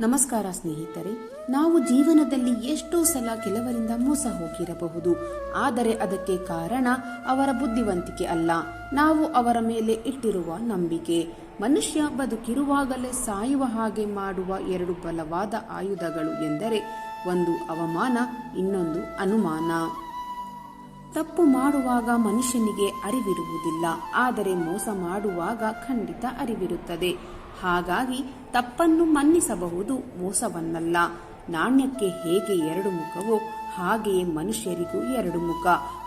ನಮಸ್ಕಾರ ಸ್ನೇಹಿತರೆ. ನಾವು ಜೀವನದಲ್ಲಿ ಎಷ್ಟೋ ಸಲ ಕೆಲವರಿಂದ ಮೋಸ ಹೋಗಿರಬಹುದು. ಆದರೆ ಅದಕ್ಕೆ ಕಾರಣ ಅವರ ಬುದ್ಧಿವಂತಿಕೆ ಅಲ್ಲ, ನಾವು ಅವರ ಮೇಲೆ ಇಟ್ಟಿರುವ ನಂಬಿಕೆ. ಮನುಷ್ಯ ಬದುಕಿರುವಾಗಲೇ ಸಾಯುವ ಹಾಗೆ ಮಾಡುವ ಎರಡು ಬಲವಾದ ಆಯುಧಗಳು ಎಂದರೆ ಒಂದು ಅವಮಾನ, ಇನ್ನೊಂದು ಅನುಮಾನ. ತಪ್ಪು ಮಾಡುವಾಗ ಮನುಷ್ಯನಿಗೆ ಅರಿವಿರುವುದಿಲ್ಲ, ಆದರೆ ಮೋಸ ಮಾಡುವಾಗ ಖಂಡಿತ ಅರಿವಿರುತ್ತದೆ. ಹಾಗಾಗಿ ತಪ್ಪನ್ನು ಮನ್ನಿಸಬಹುದು, ಮೋಸವನ್ನಲ್ಲ. ನಾಣ್ಯಕ್ಕೆ ಹೇಗೆ ಎರಡು ಮುಖವೋ ಹಾಗೆಯೇ ಮನುಷ್ಯರಿಗೂ ಎರಡು ಮುಖ,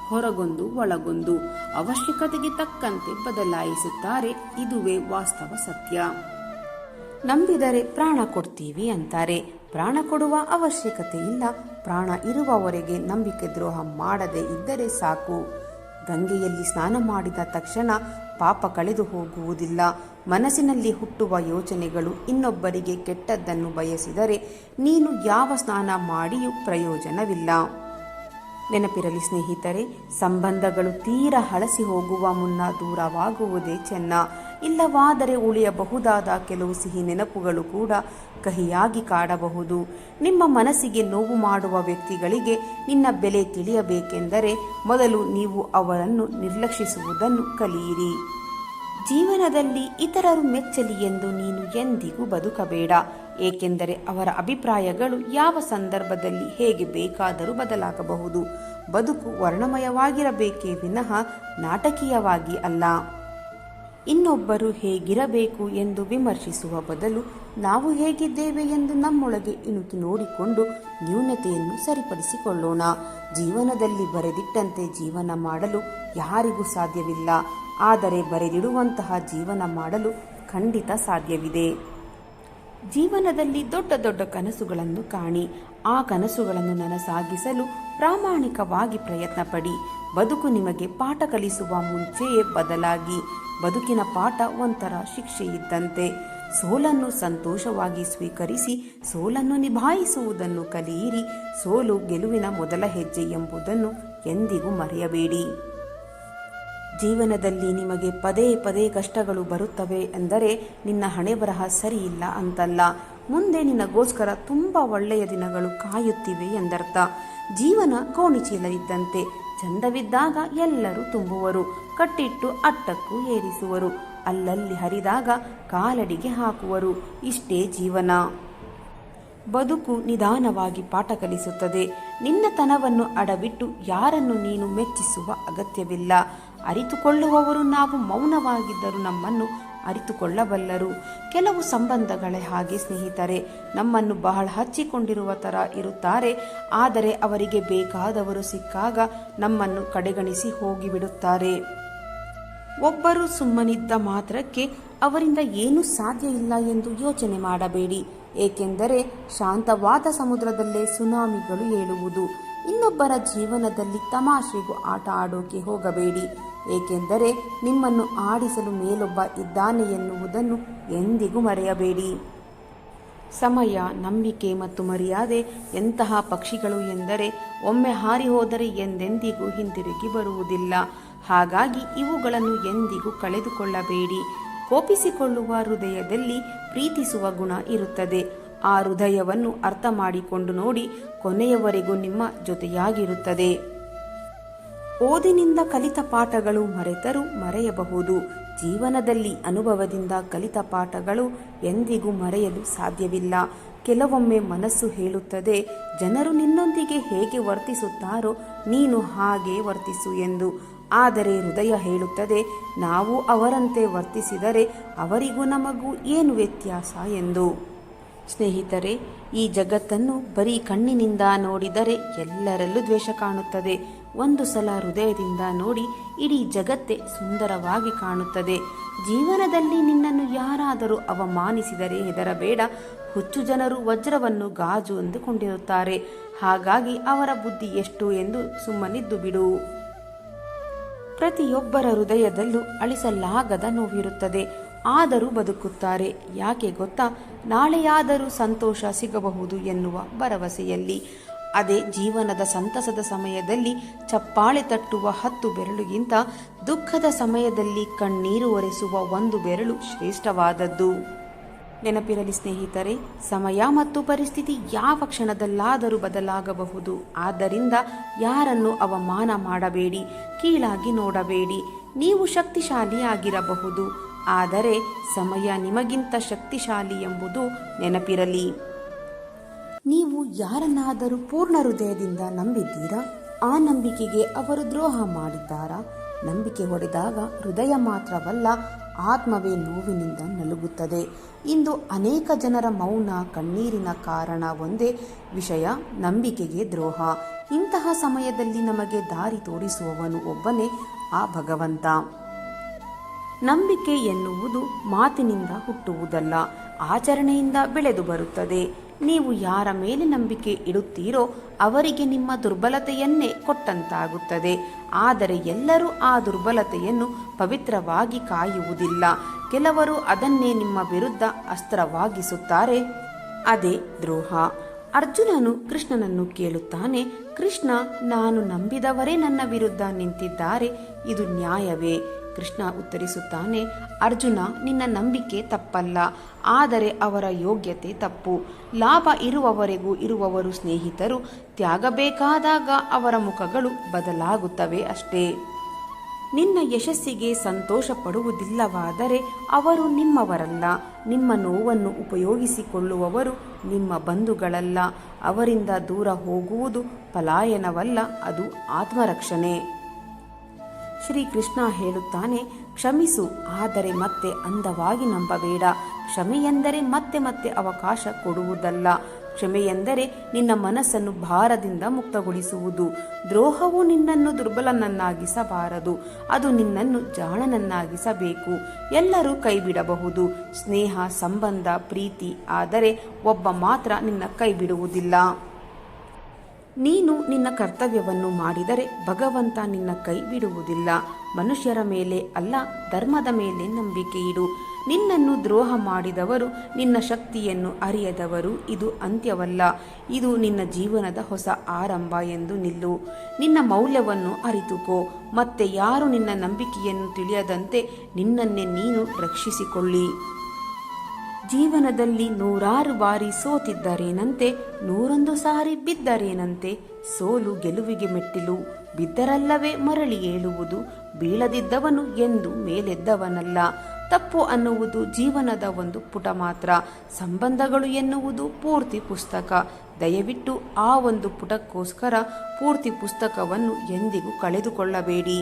ಹೊರಗೊಂದು ಒಳಗೊಂದು. ಅವಶ್ಯಕತೆಗೆ ತಕ್ಕಂತೆ ಬದಲಾಯಿಸುತ್ತಾರೆ. ಇದುವೇ ವಾಸ್ತವ ಸತ್ಯ. ನಂಬಿದರೆ ಪ್ರಾಣ ಕೊಡ್ತೀವಿ ಅಂತಾರೆ. ಪ್ರಾಣ ಕೊಡುವ ಅವಶ್ಯಕತೆ ಇಲ್ಲ. ಪ್ರಾಣ ಇರುವವರೆಗೆ ನಂಬಿಕೆ ದ್ರೋಹ ಮಾಡದೇ ಇದ್ದರೆ ಸಾಕು. ಗಂಗೆಯಲ್ಲಿ ಸ್ನಾನ ಮಾಡಿದ ತಕ್ಷಣ ಪಾಪ ಕಳೆದು ಹೋಗುವುದಿಲ್ಲ. ಮನಸ್ಸಿನಲ್ಲಿ ಹುಟ್ಟುವ ಯೋಚನೆಗಳು ಇನ್ನೊಬ್ಬರಿಗೆ ಕೆಟ್ಟದ್ದನ್ನು ಬಯಸಿದರೆ ನೀನು ಯಾವ ಸ್ನಾನ ಮಾಡಿಯೂ ಪ್ರಯೋಜನವಿಲ್ಲ. ನೆನಪಿರಲಿ ಸ್ನೇಹಿತರೆ, ಸಂಬಂಧಗಳು ತೀರ ಹಳಸಿ ಹೋಗುವ ಮುನ್ನ ದೂರವಾಗುವುದೇ ಚೆನ್ನ. ಇಲ್ಲವಾದರೆ ಉಳಿಯಬಹುದಾದ ಕೆಲವು ಸಿಹಿ ನೆನಪುಗಳು ಕೂಡ ಕಹಿಯಾಗಿ ಕಾಡಬಹುದು. ನಿಮ್ಮ ಮನಸ್ಸಿಗೆ ನೋವು ಮಾಡುವ ವ್ಯಕ್ತಿಗಳಿಗೆ ನಿನ್ನ ಬೆಲೆ ತಿಳಿಯಬೇಕೆಂದರೆ ಮೊದಲು ನೀವು ಅವರನ್ನು ನಿರ್ಲಕ್ಷಿಸುವುದನ್ನು ಕಲಿಯಿರಿ. ಜೀವನದಲ್ಲಿ ಇತರರು ಮೆಚ್ಚಲಿ ಎಂದು ನೀನು ಎಂದಿಗೂ ಬದುಕಬೇಡ. ಏಕೆಂದರೆ ಅವರ ಅಭಿಪ್ರಾಯಗಳು ಯಾವ ಸಂದರ್ಭದಲ್ಲಿ ಹೇಗೆ ಬೇಕಾದರೂ ಬದಲಾಗಬಹುದು. ಬದುಕು ವರ್ಣಮಯವಾಗಿರಬೇಕೇ ವಿನಃ ನಾಟಕೀಯವಾಗಿ ಅಲ್ಲ. ಇನ್ನೊಬ್ಬರು ಹೇಗಿರಬೇಕು ಎಂದು ವಿಮರ್ಶಿಸುವ ಬದಲು ನಾವು ಹೇಗಿದ್ದೇವೆ ಎಂದು ನಮ್ಮೊಳಗೆ ಇಣುಕಿ ನೋಡಿಕೊಂಡು ನ್ಯೂನತೆಯನ್ನು ಸರಿಪಡಿಸಿಕೊಳ್ಳೋಣ. ಜೀವನದಲ್ಲಿ ಬರೆದಿಟ್ಟಂತೆ ಜೀವನ ಮಾಡಲು ಯಾರಿಗೂ ಸಾಧ್ಯವಿಲ್ಲ, ಆದರೆ ಬರೆದಿಡುವಂತಹ ಜೀವನ ಮಾಡಲು ಖಂಡಿತ ಸಾಧ್ಯವಿದೆ. ಜೀವನದಲ್ಲಿ ದೊಡ್ಡ ದೊಡ್ಡ ಕನಸುಗಳನ್ನು ಕಾಣಿ. ಆ ಕನಸುಗಳನ್ನು ನನಸಾಗಿಸಲು ಪ್ರಾಮಾಣಿಕವಾಗಿ ಪ್ರಯತ್ನ ಪಡಿ. ಬದುಕು ನಿಮಗೆ ಪಾಠ ಕಲಿಸುವ ಮುಂಚೆಯೇ ಬದಲಾಗಿ. ಬದುಕಿನ ಪಾಠ ಒಂಥರ ಶಿಕ್ಷೆ ಇದ್ದಂತೆ. ಸೋಲನ್ನು ಸಂತೋಷವಾಗಿ ಸ್ವೀಕರಿಸಿ ಸೋಲನ್ನು ನಿಭಾಯಿಸುವುದನ್ನು ಕಲಿಯಿರಿ. ಸೋಲು ಗೆಲುವಿನ ಮೊದಲ ಹೆಜ್ಜೆ ಎಂಬುದನ್ನು ಎಂದಿಗೂ ಮರೆಯಬೇಡಿ. ಜೀವನದಲ್ಲಿ ನಿಮಗೆ ಪದೇ ಪದೇ ಕಷ್ಟಗಳು ಬರುತ್ತವೆ ಎಂದರೆ ನಿನ್ನ ಹಣೆ ಬರಹ ಸರಿಯಿಲ್ಲ ಅಂತಲ್ಲ. ಮುಂದೆ ನಿನಗೋಸ್ಕರ ತುಂಬ ಒಳ್ಳೆಯ ದಿನಗಳು ಕಾಯುತ್ತಿವೆ ಎಂದರ್ಥ. ಜೀವನ ಗೋಣಿಚೀಲ ಇದ್ದಂತೆ. ಚಂದವಿದ್ದಾಗ ಎಲ್ಲರೂ ತುಂಬುವರು, ಕಟ್ಟಿಟ್ಟು ಅಟ್ಟಕ್ಕೂ ಏರಿಸುವರು, ಅಲ್ಲಲ್ಲಿ ಹರಿದಾಗ ಕಾಲಡಿಗೆ ಹಾಕುವರು. ಇಷ್ಟೇ ಜೀವನ. ಬದುಕು ನಿಧಾನವಾಗಿ ಪಾಠ ಕಲಿಸುತ್ತದೆ. ನಿನ್ನತನವನ್ನು ಅಡವಿಟ್ಟು ಯಾರನ್ನು ನೀನು ಮೆಚ್ಚಿಸುವ ಅಗತ್ಯವಿಲ್ಲ. ಅರಿತುಕೊಳ್ಳುವವರು ನಾವು ಮೌನವಾಗಿದ್ದರೂ ನಮ್ಮನ್ನು ಅರಿತುಕೊಳ್ಳಬಲ್ಲರು. ಕೆಲವು ಸಂಬಂಧಗಳೇ ಹಾಗೆ ಸ್ನೇಹಿತರೆ, ನಮ್ಮನ್ನು ಬಹಳ ಹಚ್ಚಿಕೊಂಡಿರುವ ಥರ ಇರುತ್ತಾರೆ. ಆದರೆ ಅವರಿಗೆ ಬೇಕಾದವರು ಸಿಕ್ಕಾಗ ನಮ್ಮನ್ನು ಕಡೆಗಣಿಸಿ ಹೋಗಿಬಿಡುತ್ತಾರೆ. ಒಬ್ಬರು ಸುಮ್ಮನಿದ್ದ ಮಾತ್ರಕ್ಕೆ ಅವರಿಂದ ಏನೂ ಸಾಧ್ಯ ಇಲ್ಲ ಎಂದು ಯೋಚನೆ ಮಾಡಬೇಡಿ. ಏಕೆಂದರೆ ಶಾಂತವಾದ ಸಮುದ್ರದಲ್ಲೇ ಸುನಾಮಿಗಳು ಏಳುವುದು. ಇನ್ನೊಬ್ಬರ ಜೀವನದಲ್ಲಿ ತಮಾಷೆಗೂ ಆಟ ಆಡೋಕೆ ಹೋಗಬೇಡಿ. ಏಕೆಂದರೆ ನಿಮ್ಮನ್ನು ಆಡಿಸಲು ಮೇಲೊಬ್ಬ ಇದ್ದಾನೆ ಎನ್ನುವುದನ್ನು ಎಂದಿಗೂ ಮರೆಯಬೇಡಿ. ಸಮಯ, ನಂಬಿಕೆ ಮತ್ತು ಮರ್ಯಾದೆ ಎಂತಹ ಪಕ್ಷಿಗಳು ಎಂದರೆ ಒಮ್ಮೆ ಹಾರಿ ಹೋದರೆ ಎಂದೆಂದಿಗೂ ಹಿಂತಿರುಗಿ ಬರುವುದಿಲ್ಲ. ಹಾಗಾಗಿ ಇವುಗಳನ್ನು ಎಂದಿಗೂ ಕಳೆದುಕೊಳ್ಳಬೇಡಿ. ಕೋಪಿಸಿಕೊಳ್ಳುವ ಹೃದಯದಲ್ಲಿ ಪ್ರೀತಿಸುವ ಗುಣ ಇರುತ್ತದೆ. ಆ ಹೃದಯವನ್ನು ಅರ್ಥ ಮಾಡಿಕೊಂಡು ನೋಡಿ, ಕೊನೆಯವರೆಗೂ ನಿಮ್ಮ ಜೊತೆಯಾಗಿರುತ್ತದೆ. ಓದಿನಿಂದ ಕಲಿತ ಪಾಠಗಳು ಮರೆತರೂ ಮರೆಯಬಹುದು. ಜೀವನದಲ್ಲಿ ಅನುಭವದಿಂದ ಕಲಿತ ಪಾಠಗಳು ಎಂದಿಗೂ ಮರೆಯಲು ಸಾಧ್ಯವಿಲ್ಲ. ಕೆಲವೊಮ್ಮೆ ಮನಸ್ಸು ಹೇಳುತ್ತದೆ, ಜನರು ನಿನ್ನೊಂದಿಗೆ ಹೇಗೆ ವರ್ತಿಸುತ್ತಾರೋ ನೀನು ಹಾಗೆ ವರ್ತಿಸು ಎಂದು. ಆದರೆ ಹೃದಯ ಹೇಳುತ್ತದೆ, ನಾವು ಅವರಂತೆ ವರ್ತಿಸಿದರೆ ಅವರಿಗೂ ನಮಗೂ ಏನು ವ್ಯತ್ಯಾಸ ಎಂದು. ಸ್ನೇಹಿತರೆ, ಈ ಜಗತ್ತನ್ನು ಬರೀ ಕಣ್ಣಿನಿಂದ ನೋಡಿದರೆ ಎಲ್ಲರಲ್ಲೂ ದ್ವೇಷ ಕಾಣುತ್ತದೆ. ಒಂದು ಸಲ ಹೃದಯದಿಂದ ನೋಡಿ, ಇಡೀ ಜಗತ್ತೇ ಸುಂದರವಾಗಿ ಕಾಣುತ್ತದೆ. ಜೀವನದಲ್ಲಿ ನಿನ್ನನ್ನು ಯಾರಾದರೂ ಅವಮಾನಿಸಿದರೆ ಹೆದರಬೇಡ. ಹುಚ್ಚು ಜನರು ವಜ್ರವನ್ನು ಗಾಜು ಎಂದುಕೊಂಡಿರುತ್ತಾರೆ. ಹಾಗಾಗಿ ಅವರ ಬುದ್ಧಿ ಎಷ್ಟು ಎಂದು ಸುಮ್ಮನಿದ್ದು ಬಿಡು. ಪ್ರತಿಯೊಬ್ಬರ ಹೃದಯದಲ್ಲೂ ಅಳಿಸಲಾಗದ ನೋವಿರುತ್ತದೆ, ಆದರೂ ಬದುಕುತ್ತಾರೆ. ಯಾಕೆ ಗೊತ್ತಾ? ನಾಳೆಯಾದರೂ ಸಂತೋಷ ಸಿಗಬಹುದು ಎನ್ನುವ ಭರವಸೆಯಲ್ಲಿ. ಅದೇ ಜೀವನದ ಸಂತಸದ ಸಮಯದಲ್ಲಿ ಚಪ್ಪಾಳೆ ತಟ್ಟುವ 10 ಬೆರಳುಗಿಂತ ದುಃಖದ ಸಮಯದಲ್ಲಿ ಕಣ್ಣೀರು ಒರೆಸುವ 1 ಬೆರಳು ಶ್ರೇಷ್ಠವಾದದ್ದು. ನೆನಪಿರಲಿ ಸ್ನೇಹಿತರೆ, ಸಮಯ ಮತ್ತು ಪರಿಸ್ಥಿತಿ ಯಾವ ಕ್ಷಣದಲ್ಲಾದರೂ ಬದಲಾಗಬಹುದು. ಆದ್ದರಿಂದ ಯಾರನ್ನು ಅವಮಾನ ಮಾಡಬೇಡಿ, ಕೀಳಾಗಿ ನೋಡಬೇಡಿ. ನೀವು ಶಕ್ತಿಶಾಲಿಯಾಗಿರಬಹುದು, ಆದರೆ ಸಮಯ ನಿಮಗಿಂತ ಶಕ್ತಿಶಾಲಿ ಎಂಬುದು ನೆನಪಿರಲಿ. ನೀವು ಯಾರನ್ನಾದರೂ ಪೂರ್ಣ ಹೃದಯದಿಂದ ನಂಬಿದ್ದೀರಾ? ಆ ನಂಬಿಕೆಗೆ ಅವರು ದ್ರೋಹ ಮಾಡಿದ್ದಾರಾ? ನಂಬಿಕೆ ಹೊಡೆದಾಗ ಹೃದಯ ಮಾತ್ರವಲ್ಲ, ಆತ್ಮವೇ ನೋವಿನಿಂದ ನಲುಗುತ್ತದೆ. ಇಂದು ಅನೇಕ ಜನರ ಮೌನ, ಕಣ್ಣೀರಿನ ಕಾರಣ ಒಂದೇ ವಿಷಯ: ನಂಬಿಕೆಗೆ ದ್ರೋಹ. ಇಂತಹ ಸಮಯದಲ್ಲಿ ನಮಗೆ ದಾರಿ ತೋರಿಸುವವನು ಒಬ್ಬನೇ, ಆ ಭಗವಂತ. ನಂಬಿಕೆ ಎನ್ನುವುದು ಮಾತಿನಿಂದ ಹುಟ್ಟುವುದಲ್ಲ, ಆಚರಣೆಯಿಂದ ಬೆಳೆದು ಬರುತ್ತದೆ. ನೀವು ಯಾರ ಮೇಲೆ ನಂಬಿಕೆ ಇಡುತ್ತೀರೋ ಅವರಿಗೆ ನಿಮ್ಮ ದುರ್ಬಲತೆಯನ್ನೇ ಕೊಟ್ಟಂತಾಗುತ್ತದೆ. ಆದರೆ ಎಲ್ಲರೂ ಆ ದುರ್ಬಲತೆಯನ್ನು ಪವಿತ್ರವಾಗಿ ಕಾಯುವುದಿಲ್ಲ. ಕೆಲವರು ಅದನ್ನೇ ನಿಮ್ಮ ವಿರುದ್ಧ ಅಸ್ತ್ರವಾಗಿಸುತ್ತಾರೆ. ಅದೇ ದ್ರೋಹ. ಅರ್ಜುನನು ಕೃಷ್ಣನನ್ನು ಕೇಳುತ್ತಾನೆ, ಕೃಷ್ಣ, ನಾನು ನಂಬಿದವರೇ ನನ್ನ ವಿರುದ್ಧ ನಿಂತಿದ್ದಾರೆ, ಇದು ನ್ಯಾಯವೇ? ಕೃಷ್ಣ ಉತ್ತರಿಸುತ್ತಾನೆ, ಅರ್ಜುನ, ನಿನ್ನ ನಂಬಿಕೆ ತಪ್ಪಲ್ಲ, ಆದರೆ ಅವರ ಯೋಗ್ಯತೆ ತಪ್ಪು. ಲಾಭ ಇರುವವರೆಗೂ ಇರುವವರು ಸ್ನೇಹಿತರು, ತ್ಯಾಗ ಬೇಕಾದಾಗ ಅವರ ಮುಖಗಳು ಬದಲಾಗುತ್ತವೆ ಅಷ್ಟೇ. ನಿನ್ನ ಯಶಸ್ಸಿಗೆ ಸಂತೋಷ ಪಡುವುದಿಲ್ಲವಾದರೆ ಅವರು ನಿಮ್ಮವರಲ್ಲ. ನಿಮ್ಮ ನೋವನ್ನು ಉಪಯೋಗಿಸಿಕೊಳ್ಳುವವರು ನಿಮ್ಮ ಬಂಧುಗಳಲ್ಲ. ಅವರಿಂದ ದೂರ ಹೋಗುವುದು ಪಲಾಯನವಲ್ಲ, ಅದು ಆತ್ಮರಕ್ಷಣೆ. ಶ್ರೀಕೃಷ್ಣ ಹೇಳುತ್ತಾನೆ, ಕ್ಷಮಿಸು, ಆದರೆ ಮತ್ತೆ ಅಂದವಾಗಿ ನಂಬಬೇಡ. ಕ್ಷಮೆಯೆಂದರೆ ಮತ್ತೆ ಮತ್ತೆ ಅವಕಾಶ ಕೊಡುವುದಲ್ಲ. ಕ್ಷಮೆಯೆಂದರೆ ನಿನ್ನ ಮನಸ್ಸನ್ನು ಭಾರದಿಂದ ಮುಕ್ತಗೊಳಿಸುವುದು. ದ್ರೋಹವು ನಿನ್ನನ್ನು ದುರ್ಬಲನನ್ನಾಗಿಸಬಾರದು, ಅದು ನಿನ್ನನ್ನು ಜಾಣನನ್ನಾಗಿಸಬೇಕು. ಎಲ್ಲರೂ ಕೈಬಿಡಬಹುದು, ಸ್ನೇಹ, ಸಂಬಂಧ, ಪ್ರೀತಿ, ಆದರೆ ಒಬ್ಬ ಮಾತ್ರ ನಿನ್ನ ಕೈ ಬಿಡುವುದಿಲ್ಲ. ನೀನು ನಿನ್ನ ಕರ್ತವ್ಯವನ್ನು ಮಾಡಿದರೆ ಭಗವಂತ ನಿನ್ನ ಕೈ ಬಿಡುವುದಿಲ್ಲ. ಮನುಷ್ಯರ ಮೇಲೆ ಅಲ್ಲ, ಧರ್ಮದ ಮೇಲೆ ನಂಬಿಕೆ ಇಡು. ನಿನ್ನನ್ನು ದ್ರೋಹ ಮಾಡಿದವರು ನಿನ್ನ ಶಕ್ತಿಯನ್ನು ಅರಿಯದವರು. ಇದು ಅಂತ್ಯವಲ್ಲ, ಇದು ನಿನ್ನ ಜೀವನದ ಹೊಸ ಆರಂಭ ಎಂದು ನಿಲ್ಲು. ನಿನ್ನ ಮೌಲ್ಯವನ್ನು ಅರಿತುಕೋ. ಮತ್ತೆ ಯಾರು ನಿನ್ನ ನಂಬಿಕೆಯನ್ನು ತಿಳಿಯದಂತೆ ನಿನ್ನನ್ನೇ ನೀನು ರಕ್ಷಿಸಿಕೊಳ್ಳಿ. ಜೀವನದಲ್ಲಿ 100 ಬಾರಿ ಸೋತಿದ್ದರೇನಂತೆ, 101 ಸಾರಿ ಬಿದ್ದರೇನಂತೆ. ಸೋಲು ಗೆಲುವಿಗೆ ಮೆಟ್ಟಿಲು, ಬಿದ್ದರಲ್ಲವೇ ಮರಳಿ ಏಳುವುದು. ಬೀಳದಿದ್ದವನು ಎಂದು ಮೇಲೆದ್ದವನಲ್ಲ. ತಪ್ಪು ಅನ್ನುವುದು ಜೀವನದ ಒಂದು ಪುಟ ಮಾತ್ರ, ಸಂಬಂಧಗಳು ಎನ್ನುವುದು ಪೂರ್ತಿ ಪುಸ್ತಕ. ದಯವಿಟ್ಟು ಆ ಒಂದು ಪುಟಕ್ಕೋಸ್ಕರ ಪೂರ್ತಿ ಪುಸ್ತಕವನ್ನು ಎಂದಿಗೂ ಕಳೆದುಕೊಳ್ಳಬೇಡಿ.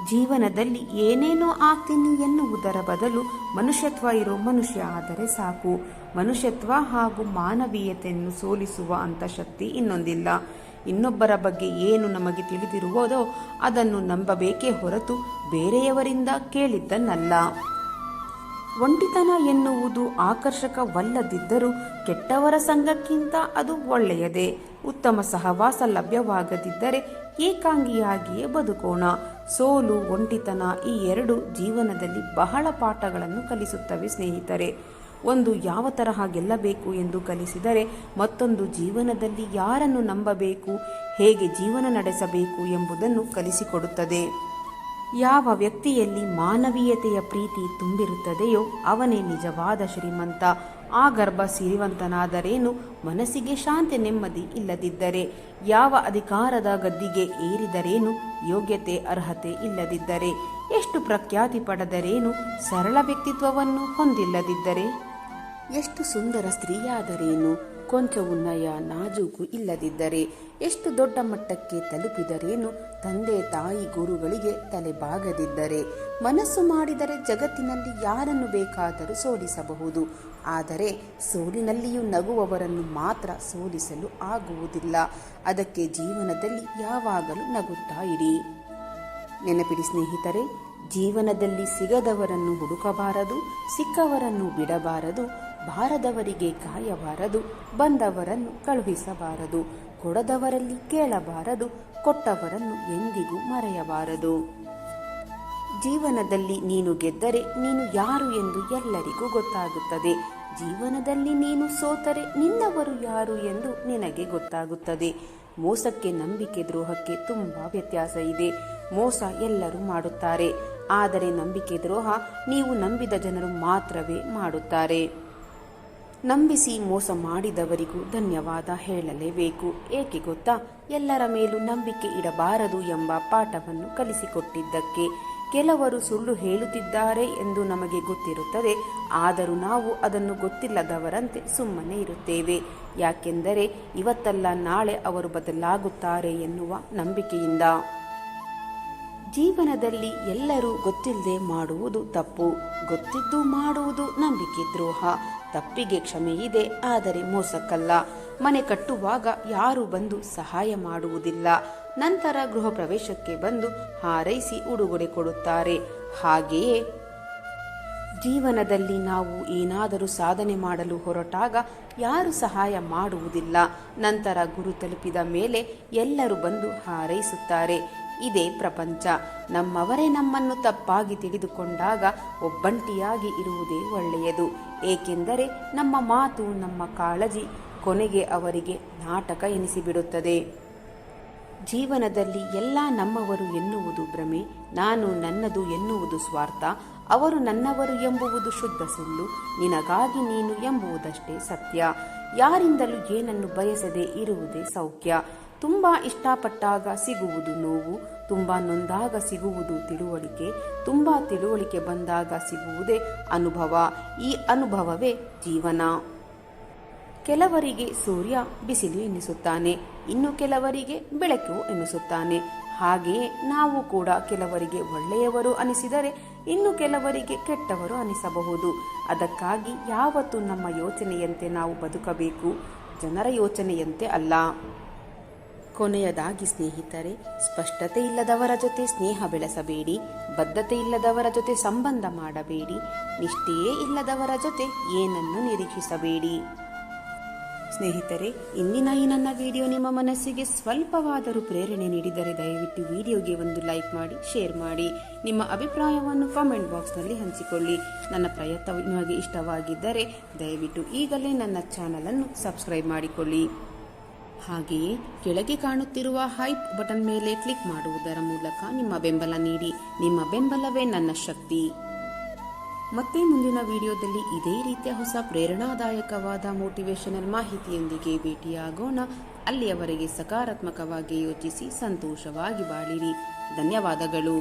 ಜೀವನದಲ್ಲಿ ಏನೇನೋ ಆಗ್ತೀನಿ ಎನ್ನುವುದರ ಬದಲು ಮನುಷ್ಯತ್ವ ಇರೋ ಮನುಷ್ಯ ಆದರೆ ಸಾಕು. ಮನುಷ್ಯತ್ವ ಹಾಗೂ ಮಾನವೀಯತೆಯನ್ನು ಸೋಲಿಸುವ ಅಂಥ ಶಕ್ತಿ ಇನ್ನೊಂದಿಲ್ಲ. ಇನ್ನೊಬ್ಬರ ಬಗ್ಗೆ ಏನು ನಮಗೆ ತಿಳಿದಿರುವುದೋ ಅದನ್ನು ನಂಬಬೇಕೇ ಹೊರತು ಬೇರೆಯವರಿಂದ ಕೇಳಿದ್ದನ್ನಲ್ಲ. ಒಂಟಿತನ ಎನ್ನುವುದು ಆಕರ್ಷಕವಲ್ಲದಿದ್ದರೂ ಕೆಟ್ಟವರ ಸಂಘಕ್ಕಿಂತ ಅದು ಒಳ್ಳೆಯದೇ. ಉತ್ತಮ ಸಹವಾಸ ಲಭ್ಯವಾಗದಿದ್ದರೆ ಏಕಾಂಗಿಯಾಗಿಯೇ ಬದುಕೋಣ. ಸೋಲು, ಒಂಟಿತನ ಈ ಎರಡು ಜೀವನದಲ್ಲಿ ಬಹಳ ಪಾಠಗಳನ್ನು ಕಲಿಸುತ್ತವೆ ಸ್ನೇಹಿತರೆ. ಒಂದು ಯಾವ ತರಹ ಗೆಲ್ಲಬೇಕು ಎಂದು ಕಲಿಸಿದರೆ ಮತ್ತೊಂದು ಜೀವನದಲ್ಲಿ ಯಾರನ್ನು ನಂಬಬೇಕು, ಹೇಗೆ ಜೀವನ ನಡೆಸಬೇಕು ಎಂಬುದನ್ನು ಕಲಿಸಿಕೊಡುತ್ತದೆ. ಯಾವ ವ್ಯಕ್ತಿಯಲ್ಲಿ ಮಾನವೀಯತೆಯ ಪ್ರೀತಿ ತುಂಬಿರುತ್ತದೆಯೋ ಅವನೇ ನಿಜವಾದ ಶ್ರೀಮಂತ. ಆ ಗರ್ಭ ಸಿರಿವಂತನಾದರೇನು, ಮನಸ್ಸಿಗೆ ಶಾಂತಿ ನೆಮ್ಮದಿ ಇಲ್ಲದಿದ್ದರೆ? ಯಾವ ಅಧಿಕಾರದ ಗದ್ದಿಗೆ ಏರಿದರೇನು, ಯೋಗ್ಯತೆ ಅರ್ಹತೆ ಇಲ್ಲದಿದ್ದರೆ? ಎಷ್ಟು ಪ್ರಖ್ಯಾತಿ ಪಡೆದರೇನು, ಸರಳ ವ್ಯಕ್ತಿತ್ವವನ್ನು ಹೊಂದಿಲ್ಲದಿದ್ದರೆ? ಎಷ್ಟು ಸುಂದರ ಸ್ತ್ರೀಯಾದರೇನು, ಕೊಂಚವೂ ನಯ ನಾಜೂಕು ಇಲ್ಲದಿದ್ದರೆ? ಎಷ್ಟು ದೊಡ್ಡ ಮಟ್ಟಕ್ಕೆ ತಲುಪಿದರೇನು, ತಂದೆ ತಾಯಿ ಗುರುಗಳಿಗೆ ತಲೆ ಬಾಗದಿದ್ದರೆ? ಮನಸ್ಸು ಮಾಡಿದರೆ ಜಗತ್ತಿನಲ್ಲಿ ಯಾರನ್ನು ಬೇಕಾದರೂ ಸೋಲಿಸಬಹುದು, ಆದರೆ ಸೋಲಿನಲ್ಲಿಯೂ ನಗುವವರನ್ನು ಮಾತ್ರ ಸೋಲಿಸಲು ಆಗುವುದಿಲ್ಲ. ಅದಕ್ಕೆ ಜೀವನದಲ್ಲಿ ಯಾವಾಗಲೂ ನಗುತ್ತಾ ಇರಿ. ನೆನಪಿಡಿ ಸ್ನೇಹಿತರೆ, ಜೀವನದಲ್ಲಿ ಸಿಗದವರನ್ನು ಹುಡುಕಬಾರದು, ಸಿಕ್ಕವರನ್ನು ಬಿಡಬಾರದು, ಬಾರದವರಿಗೆ ಕಾಯಬಾರದು, ಬಂದವರನ್ನು ಕಳುಹಿಸಬಾರದು, ಕೊಡದವರಲ್ಲಿ ಕೇಳಬಾರದು, ಕೊಟ್ಟವರನ್ನು ಎಂದಿಗೂ ಮರೆಯಬಾರದು. ಜೀವನದಲ್ಲಿ ನೀನು ಗೆದ್ದರೆ ನೀನು ಯಾರು ಎಂದು ಎಲ್ಲರಿಗೂ ಗೊತ್ತಾಗುತ್ತದೆ. ಜೀವನದಲ್ಲಿ ನೀನು ಸೋತರೆ ನಿನ್ನವರು ಯಾರು ಎಂದು ನಿನಗೆ ಗೊತ್ತಾಗುತ್ತದೆ. ಮೋಸಕ್ಕೆ, ನಂಬಿಕೆ ದ್ರೋಹಕ್ಕೆ ತುಂಬ ವ್ಯತ್ಯಾಸ ಇದೆ. ಮೋಸ ಎಲ್ಲರೂ ಮಾಡುತ್ತಾರೆ, ಆದರೆ ನಂಬಿಕೆ ದ್ರೋಹ ನೀವು ನಂಬಿದ ಜನರು ಮಾತ್ರವೇ ಮಾಡುತ್ತಾರೆ. ನಂಬಿಸಿ ಮೋಸ ಮಾಡಿದವರಿಗೂ ಧನ್ಯವಾದ ಹೇಳಲೇಬೇಕು. ಏಕೆ ಗೊತ್ತಾ? ಎಲ್ಲರ ಮೇಲೂ ನಂಬಿಕೆ ಇಡಬಾರದು ಎಂಬ ಪಾಠವನ್ನು ಕಲಿಸಿಕೊಟ್ಟಿದ್ದಕ್ಕೆ. ಕೆಲವರು ಸುಳ್ಳು ಹೇಳುತ್ತಿದ್ದಾರೆ ಎಂದು ನಮಗೆ ಗೊತ್ತಿರುತ್ತದೆ, ಆದರೂ ನಾವು ಅದನ್ನು ಗೊತ್ತಿಲ್ಲದವರಂತೆ ಸುಮ್ಮನೆ ಇರುತ್ತೇವೆ. ಯಾಕೆಂದರೆ ಇವತ್ತಲ್ಲ ನಾಳೆ ಅವರು ಬದಲಾಗುತ್ತಾರೆ ಎನ್ನುವ ನಂಬಿಕೆಯಿಂದ. ಜೀವನದಲ್ಲಿ ಎಲ್ಲರೂ ಗೊತ್ತಿಲ್ಲದೆ ಮಾಡುವುದು ತಪ್ಪು, ಗೊತ್ತಿದ್ದು ಮಾಡುವುದು ನಂಬಿಕೆ ದ್ರೋಹ. ತಪ್ಪಿಗೆ ಕ್ಷಮೆ ಇದೆ, ಆದರೆ ಮೋಸಕ್ಕಲ್ಲ. ಮನೆ ಕಟ್ಟುವಾಗ ಯಾರು ಬಂದು ಸಹಾಯ ಮಾಡುವುದಿಲ್ಲ, ನಂತರ ಗೃಹ ಪ್ರವೇಶಕ್ಕೆ ಬಂದು ಹಾರೈಸಿ ಉಡುಗೊರೆ ಕೊಡುತ್ತಾರೆ. ಹಾಗೆಯೇ ಜೀವನದಲ್ಲಿ ನಾವು ಏನಾದರೂ ಸಾಧನೆ ಮಾಡಲು ಹೊರಟಾಗ ಯಾರು ಸಹಾಯ ಮಾಡುವುದಿಲ್ಲ, ನಂತರ ಗುರು ತಲುಪಿದ ಮೇಲೆ ಎಲ್ಲರೂ ಬಂದು ಹಾರೈಸುತ್ತಾರೆ. ಇದೇ ಪ್ರಪಂಚ. ನಮ್ಮವರೇ ನಮ್ಮನ್ನು ತಪ್ಪಾಗಿ ತಿಳಿದುಕೊಂಡಾಗ ಒಬ್ಬಂಟಿಯಾಗಿ ಇರುವುದೇ ಒಳ್ಳೆಯದು. ಏಕೆಂದರೆ ನಮ್ಮ ಮಾತು, ನಮ್ಮ ಕಾಳಜಿ ಕೊನೆಗೆ ಅವರಿಗೆ ನಾಟಕ ಎನಿಸಿಬಿಡುತ್ತದೆ. ಜೀವನದಲ್ಲಿ ಎಲ್ಲ ನಮ್ಮವರು ಎನ್ನುವುದು ಭ್ರಮೆ, ನಾನು ನನ್ನದು ಎನ್ನುವುದು ಸ್ವಾರ್ಥ, ಅವರು ನನ್ನವರು ಎಂಬುವುದು ಶುದ್ಧ ಸುಳ್ಳು, ನಿನಗಾಗಿ ನೀನು ಎಂಬುವುದಷ್ಟೇ ಸತ್ಯ. ಯಾರಿಂದಲೂ ಏನನ್ನು ಬಯಸದೆ ಇರುವುದೇ ಸೌಖ್ಯ. ತುಂಬ ಇಷ್ಟಪಟ್ಟಾಗ ಸಿಗುವುದು ನೋವು, ತುಂಬ ನೊಂದಾಗ ಸಿಗುವುದು ತಿಳುವಳಿಕೆ, ತುಂಬ ತಿಳುವಳಿಕೆ ಬಂದಾಗ ಸಿಗುವುದೇ ಅನುಭವ. ಈ ಅನುಭವವೇ ಜೀವನ. ಕೆಲವರಿಗೆ ಸೂರ್ಯ ಬಿಸಿಲು ಎನ್ನಿಸುತ್ತಾನೆ, ಇನ್ನು ಕೆಲವರಿಗೆ ಬೆಳಕು ಎನ್ನಿಸುತ್ತಾನೆ. ಹಾಗೆಯೇ ನಾವು ಕೂಡ ಕೆಲವರಿಗೆ ಒಳ್ಳೆಯವರು ಅನಿಸಿದರೆ ಇನ್ನು ಕೆಲವರಿಗೆ ಕೆಟ್ಟವರು ಅನಿಸಬಹುದು. ಅದಕ್ಕಾಗಿ ಯಾವತ್ತೂ ನಮ್ಮ ಯೋಚನೆಯಂತೆ ನಾವು ಬದುಕಬೇಕು, ಜನರ ಯೋಚನೆಯಂತೆ ಅಲ್ಲ. ಕೊನೆಯದಾಗಿ ಸ್ನೇಹಿತರೆ, ಸ್ಪಷ್ಟತೆ ಇಲ್ಲದವರ ಜೊತೆ ಸ್ನೇಹ ಬೆಳೆಸಬೇಡಿ, ಬದ್ಧತೆ ಇಲ್ಲದವರ ಜೊತೆ ಸಂಬಂಧ ಮಾಡಬೇಡಿ, ನಿಷ್ಠೆಯೇ ಇಲ್ಲದವರ ಜೊತೆ ಏನನ್ನು ನಿರೀಕ್ಷಿಸಬೇಡಿ. ಸ್ನೇಹಿತರೆ, ಇಂದಿನ ಈ ನನ್ನ ವಿಡಿಯೋ ನಿಮ್ಮ ಮನಸ್ಸಿಗೆ ಸ್ವಲ್ಪವಾದರೂ ಪ್ರೇರಣೆ ನೀಡಿದರೆ ದಯವಿಟ್ಟು ವಿಡಿಯೋಗೆ ಒಂದು ಲೈಕ್ ಮಾಡಿ, ಶೇರ್ ಮಾಡಿ. ನಿಮ್ಮ ಅಭಿಪ್ರಾಯವನ್ನು ಕಾಮೆಂಟ್ ಬಾಕ್ಸ್ನಲ್ಲಿ ಹಂಚಿಕೊಳ್ಳಿ. ನನ್ನ ಪ್ರಯತ್ನ ನಿಮಗೆ ಇಷ್ಟವಾಗಿದ್ದರೆ ದಯವಿಟ್ಟು ಈಗಲೇ ನನ್ನ ಚಾನಲನ್ನು ಸಬ್ಸ್ಕ್ರೈಬ್ ಮಾಡಿಕೊಳ್ಳಿ. ಹಾಗೆಯೇ ಕೆಳಗೆ ಕಾಣುತ್ತಿರುವ ಹೈಪ್ ಬಟನ್ ಮೇಲೆ ಕ್ಲಿಕ್ ಮಾಡುವುದರ ಮೂಲಕ ನಿಮ್ಮ ಬೆಂಬಲ ನೀಡಿ. ನಿಮ್ಮ ಬೆಂಬಲವೇ ನನ್ನ ಶಕ್ತಿ. ಮತ್ತೆ ಮುಂದಿನ ವಿಡಿಯೋದಲ್ಲಿ ಇದೇ ರೀತಿಯ ಹೊಸ ಪ್ರೇರಣಾದಾಯಕವಾದ ಮೋಟಿವೇಶನಲ್ ಮಾಹಿತಿಯೊಂದಿಗೆ ಭೇಟಿಯಾಗೋಣ. ಅಲ್ಲಿಯವರೆಗೆ ಸಕಾರಾತ್ಮಕವಾಗಿ ಯೋಚಿಸಿ ಸಂತೋಷವಾಗಿ ಬಾಳಿರಿ. ಧನ್ಯವಾದಗಳು.